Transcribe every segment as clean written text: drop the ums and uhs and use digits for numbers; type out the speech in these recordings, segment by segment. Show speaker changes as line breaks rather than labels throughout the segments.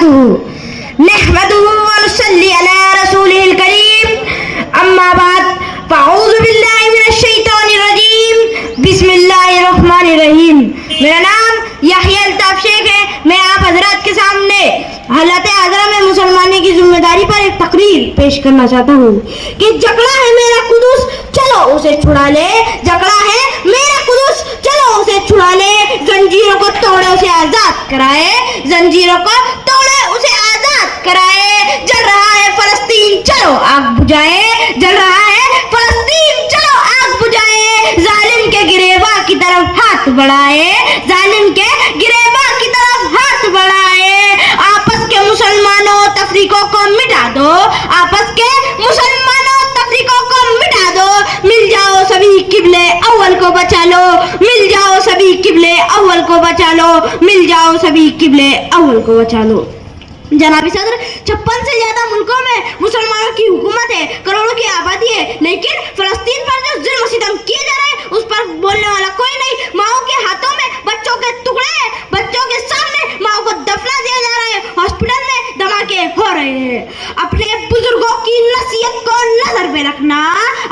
वबरकातुहू नहमदुहू व नुसल्ली अला रसूलिहिल करीम अम्मा बाद फ़अऊज़ु बिल्लाहि मिनश शैतानिर रजीम बिस्मिल्लाहिर रहमानिर रहीम। मेरा नाम याहिया अल्ताफ शेख है। मैं आप हजरात के सामने हालत आज़रा में मुसलमानी की जिम्मेदारी पर एक तकरीर पेश करना चाहता हूँ कि जकड़ा है मेरा कुदस चलो उसे छुड़ा ले, जकड़ा है मेरा कुदस चलो उसे छुड़ा ले, जंजीरों को तोड़े उसे आजाद कराए, जंजीरों को तोड़े उसे आजाद कराए। जल रहा है फलस्तीन चलो आग बुझाए, जल रहा है फलस्तीन चलो आग बुझाए, जालिम के गिरेबा की तरफ हाथ बढ़ाए, जालिम के गिरेबा की तरफ हाथ बढ़ाए। आपस के मुसलमानों तफरीकों को मिटा दो, आपस के मुसलमानों तफरीकों को मिटा दो, मिल जाओ सभी किबले अव्वल को बचा लो, मिल जाओ सभी किबले अव्वल को बचा लो, मिल जाओ सभी किबले अव्वल को बचा लो। जनाबी सदर, 56 से ज्यादा मुल्कों में मुसलमानों की हुकूमत है, करोड़ों की आबादी है, लेकिन फलस्तीन पर जो जुल्म सितम किए जा रहे हैं उस पर बोलने वाला कोई नहीं। माओ के हाथों में बच्चों के टुकड़े हैं, बच्चों के सामने माओ को दफना दिया जा रहा है, हॉस्पिटल में धमाके हो रहे हैं। अपने बुजुर्गों की नसीहत को नजर में रखना,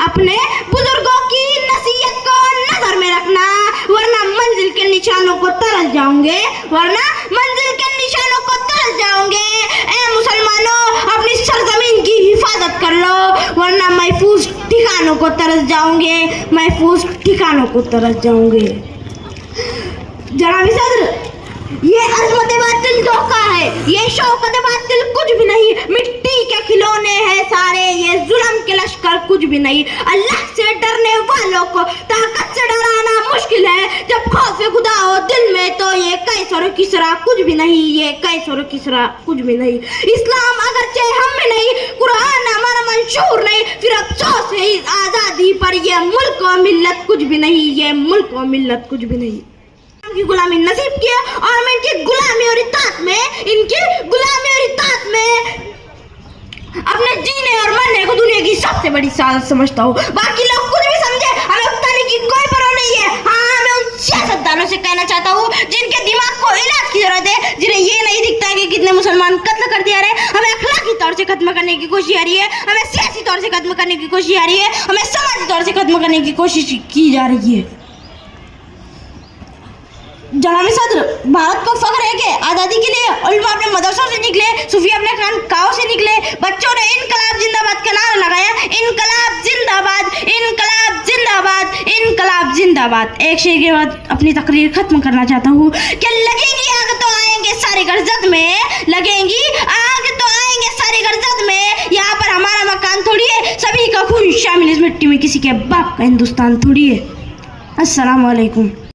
अपने बुजुर्गों की नसीहत को नजर में रखना, वरना मंजिल के निशानों को तरस जाओगे, वरना मंजिल के निशानों को तरस जाओगे। ए मुसलमानों, अपनी सरजमीन की हिफाजत कर लो, वरना महफूज ठिकानों को तरस जाओगे, महफूज ठिकानों को तरस जाओगे। जनाबी सदर, ये अज़मत बातिल धोखा है, ये शौकत बातिल कुछ भी नहीं, मिट्टी के खिलौने हैं सारे, ये जुल्म के लश्कर कुछ भी नहीं। अल्लाह से डरने वालों को ताकत से डराना मुश्किल है, जब खौफ खुदा हो दिल में तो ये कैसर किसरा कुछ भी नहीं, ये कैसर किसरा कुछ भी नहीं। इस्लाम अगरचे हम में नहीं, कुरान हमारा मंशूर नहीं, फिर अफसोस है इस आज़ादी पर, ये मुल्क और मिल्लत कुछ भी नहीं, ये मुल्क और मिल्लत कुछ भी नहीं। की गुलामी नसीब किया और मैं इनकी गुलामी और इताअत में, इनकी गुलामी और इताअत में अपने जीने और मरने को दुनिया की सबसे बड़ी साज़त समझता हूँ। बाकी लोग कुछ भी समझे, हमें उकताने की कोई परवाह नहीं है। हाँ, मैं उन सियासतदानों से कहना चाहता हूँ जिनके दिमाग को इलाज की जरूरत है, जिन्हें ये नहीं दिखता है कि कितने मुसलमान कत्ल कर दिया रहे। हमें अखलाकी तौर से खत्म करने की कोशिश आ रही है, हमें सियासी तौर से खत्म करने की कोशिश आ रही है, हमें समाजी तौर से खत्म करने की कोशिश की जा रही है। जनाबी सदर, भारत को फख्र है कि आज़ादी के लिए उलमा अपने मदरसों से निकले, सूफी अपने खानकाहों से निकले, बच्चों ने इनकलाब जिंदाबाद का नारा लगाया, इनकलाब जिंदाबाद, इनकलाब जिंदाबाद, इनकलाब जिंदाबाद। एक शेर के बाद अपनी तकरीर खत्म करना चाहता हूँ कि लगेंगी आग तो आएंगे सारे गरजत में, लगेंगी आग तो आएंगे सारे गरजत में, यहाँ पर हमारा मकान थोड़ी है, सभी का खून शामिल इस मिट्टी में, किसी के बाप का हिंदुस्तान थोड़ी है। अस्सलाम वालेकुम।